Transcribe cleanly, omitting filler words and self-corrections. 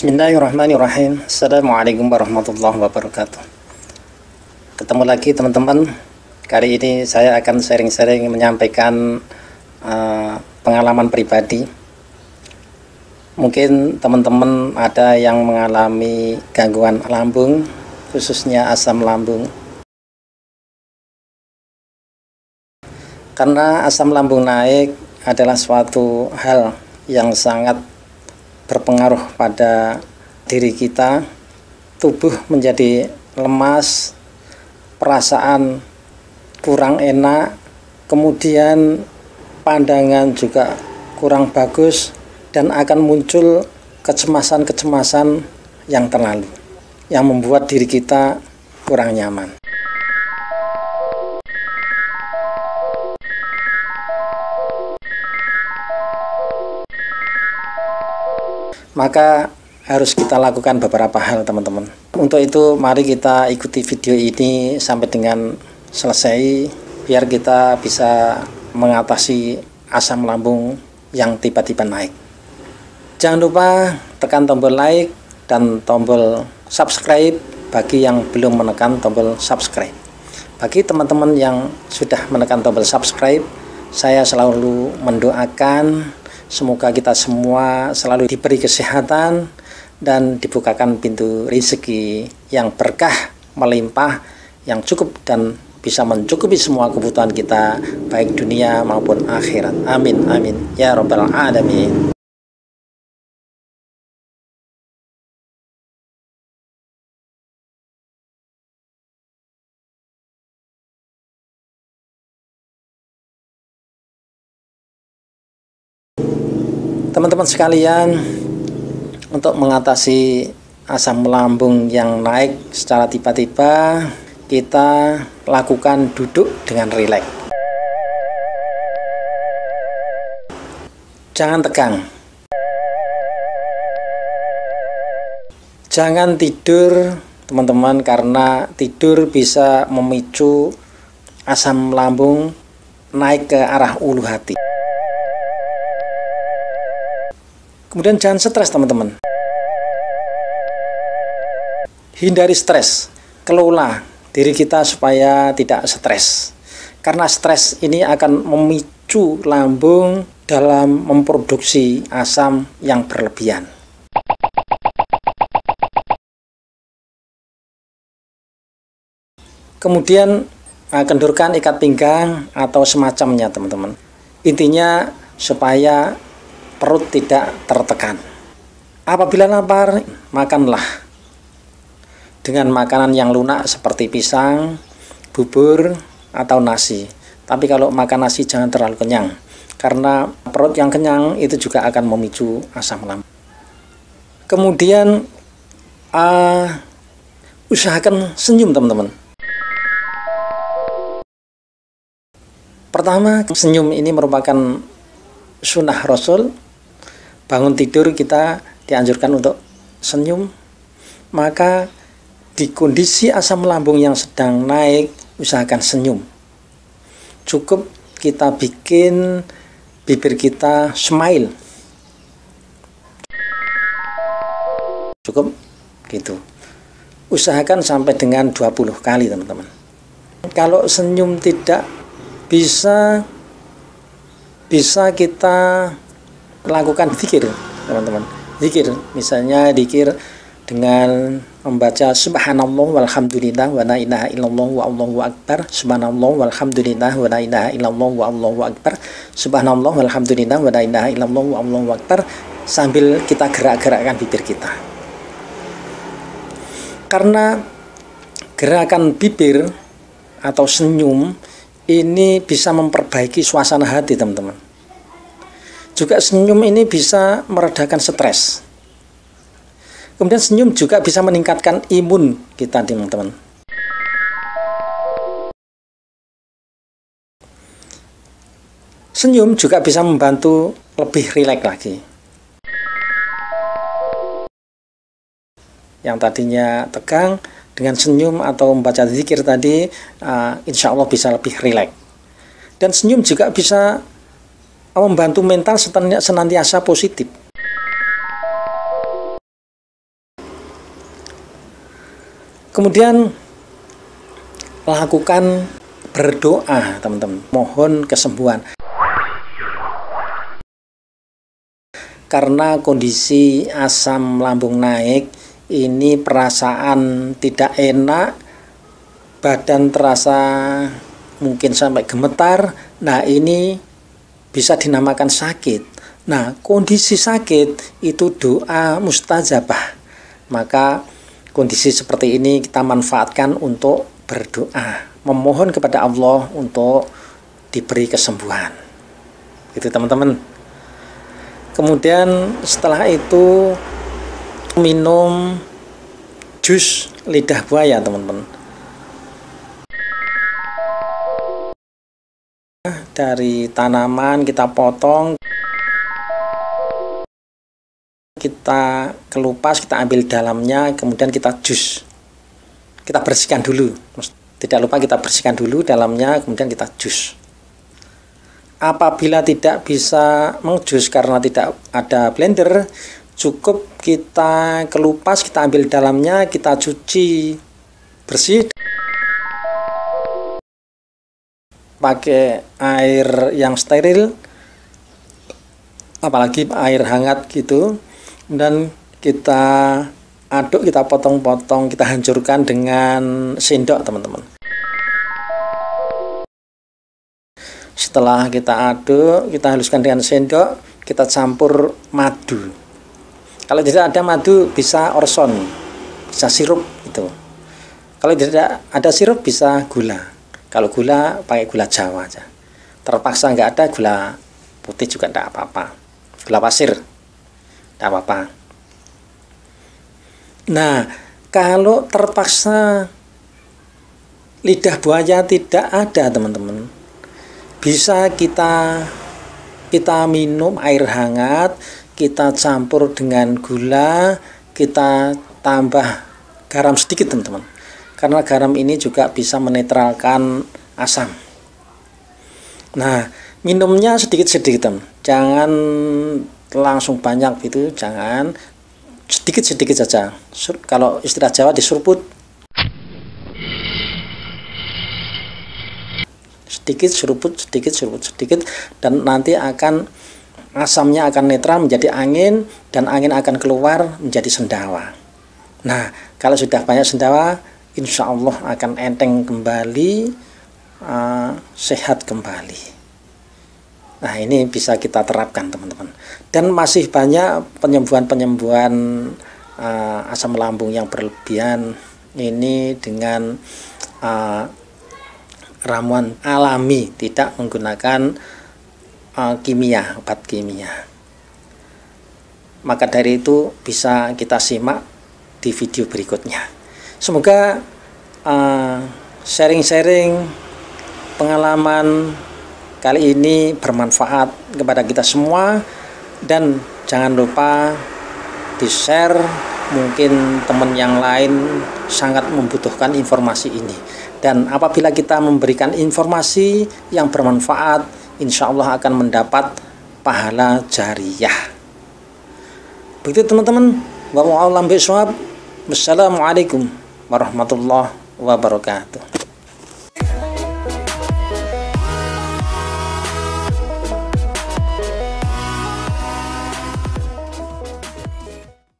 Bismillahirrahmanirrahim. Assalamualaikum warahmatullahi wabarakatuh. Ketemu lagi teman-teman. Kali ini saya akan sharing-sharing menyampaikan pengalaman pribadi. Mungkin teman-teman ada yang mengalami gangguan lambung, khususnya asam lambung. Karena asam lambung naik adalah suatu hal yang sangat berpengaruh pada diri kita, tubuh menjadi lemas, perasaan kurang enak, kemudian pandangan juga kurang bagus, dan akan muncul kecemasan-kecemasan yang terlalu, yang membuat diri kita kurang nyaman. Maka harus kita lakukan beberapa hal teman-teman. Untuk itu mari kita ikuti video ini sampai dengan selesai, biar kita bisa mengatasi asam lambung yang tiba-tiba naik. Jangan lupa tekan tombol like dan tombol subscribe bagi yang belum menekan tombol subscribe. Bagi teman-teman yang sudah menekan tombol subscribe, saya selalu mendoakan semoga kita semua selalu diberi kesehatan dan dibukakan pintu rezeki yang berkah, melimpah, yang cukup dan bisa mencukupi semua kebutuhan kita, baik dunia maupun akhirat. Amin, amin. Ya Rabbal Alamin. Teman-teman sekalian, untuk mengatasi asam lambung yang naik secara tiba-tiba, kita lakukan duduk dengan rileks. Jangan tegang. Jangan tidur, teman-teman, karena tidur bisa memicu asam lambung naik ke arah ulu hati. Kemudian jangan stres teman-teman. Hindari stres. Kelola diri kita supaya tidak stres. Karena stres ini akan memicu lambung dalam memproduksi asam yang berlebihan. Kemudian kendurkan ikat pinggang atau semacamnya teman-teman. Intinya supaya perut tidak tertekan. Apabila lapar, makanlah dengan makanan yang lunak seperti pisang, bubur, atau nasi. Tapi kalau makan nasi jangan terlalu kenyang, karena perut yang kenyang itu juga akan memicu asam lambung. Kemudian usahakan senyum teman-teman. Pertama, senyum ini merupakan sunnah Rasul. Bangun tidur kita dianjurkan untuk senyum. Maka di kondisi asam lambung yang sedang naik, usahakan senyum. Cukup kita bikin bibir kita smile. Cukup gitu. Usahakan sampai dengan 20 kali teman-teman. Kalau senyum tidak bisa kita lakukan zikir teman-teman. Zikir, misalnya zikir dengan membaca subhanallah walhamdulillah wa la ilaha illallah wa allahu akbar, subhanallah walhamdulillah wa la ilaha illallah wa allahu akbar, subhanallah walhamdulillah wa la ilaha illallah wa allahu akbar, sambil kita gerak-gerakkan bibir kita. Karena gerakan bibir atau senyum ini bisa memperbaiki suasana hati, teman-teman. Juga senyum ini bisa meredakan stres. Kemudian senyum juga bisa meningkatkan imun kita, teman-teman. Senyum juga bisa membantu lebih rileks lagi. Yang tadinya tegang, dengan senyum atau membaca zikir tadi, insya Allah bisa lebih rileks. Dan senyum juga bisa membantu mental senantiasa positif. Kemudian lakukan berdoa, teman-teman, mohon kesembuhan. Karena kondisi asam lambung naik, ini perasaan tidak enak, badan terasa mungkin sampai gemetar. Nah, ini bisa dinamakan sakit. Nah, kondisi sakit itu doa mustajabah. Maka kondisi seperti ini kita manfaatkan untuk berdoa, memohon kepada Allah untuk diberi kesembuhan. Gitu, teman-teman. Kemudian setelah itu minum jus lidah buaya, teman-teman. Dari tanaman kita potong, kita kelupas, kita ambil dalamnya, kemudian kita jus. Kita bersihkan dulu. Tidak lupa kita bersihkan dulu dalamnya, kemudian kita jus. Apabila tidak bisa mengjus karena tidak ada blender, cukup kita kelupas, kita ambil dalamnya, kita cuci bersih pakai air yang steril, apalagi air hangat gitu. Dan kita aduk, kita potong-potong, kita hancurkan dengan sendok, teman-teman. Setelah kita aduk, kita haluskan dengan sendok, kita campur madu. Kalau tidak ada madu, bisa orson, bisa sirup itu. Kalau tidak ada sirup, bisa gula. Kalau gula, pakai gula Jawa aja. Terpaksa nggak ada, gula putih juga tidak apa-apa. Gula pasir, tidak apa-apa. Nah, kalau terpaksa lidah buaya tidak ada, teman-teman, bisa kita minum air hangat, kita campur dengan gula, kita tambah garam sedikit, teman-teman. Karena garam ini juga bisa menetralkan asam. Nah, minumnya sedikit-sedikit, teman. Jangan langsung banyak gitu, jangan, sedikit-sedikit saja. Kalau istilah Jawa disuruput. Sedikit suruput, sedikit, dan nanti asamnya akan netral menjadi angin, dan angin akan keluar menjadi sendawa. Nah, kalau sudah banyak sendawa, insya Allah akan enteng kembali, sehat kembali. Nah, ini bisa kita terapkan, teman-teman. Dan masih banyak penyembuhan-penyembuhan asam lambung yang berlebihan ini dengan ramuan alami, tidak menggunakan kimia, obat kimia. Maka dari itu bisa kita simak di video berikutnya. Semoga sharing-sharing pengalaman kali ini bermanfaat kepada kita semua, dan jangan lupa di-share, mungkin teman yang lain sangat membutuhkan informasi ini. Dan apabila kita memberikan informasi yang bermanfaat, insya Allah akan mendapat pahala jariyah. Begitu, teman-teman. Wassalamualaikum warahmatullahi wabarakatuh.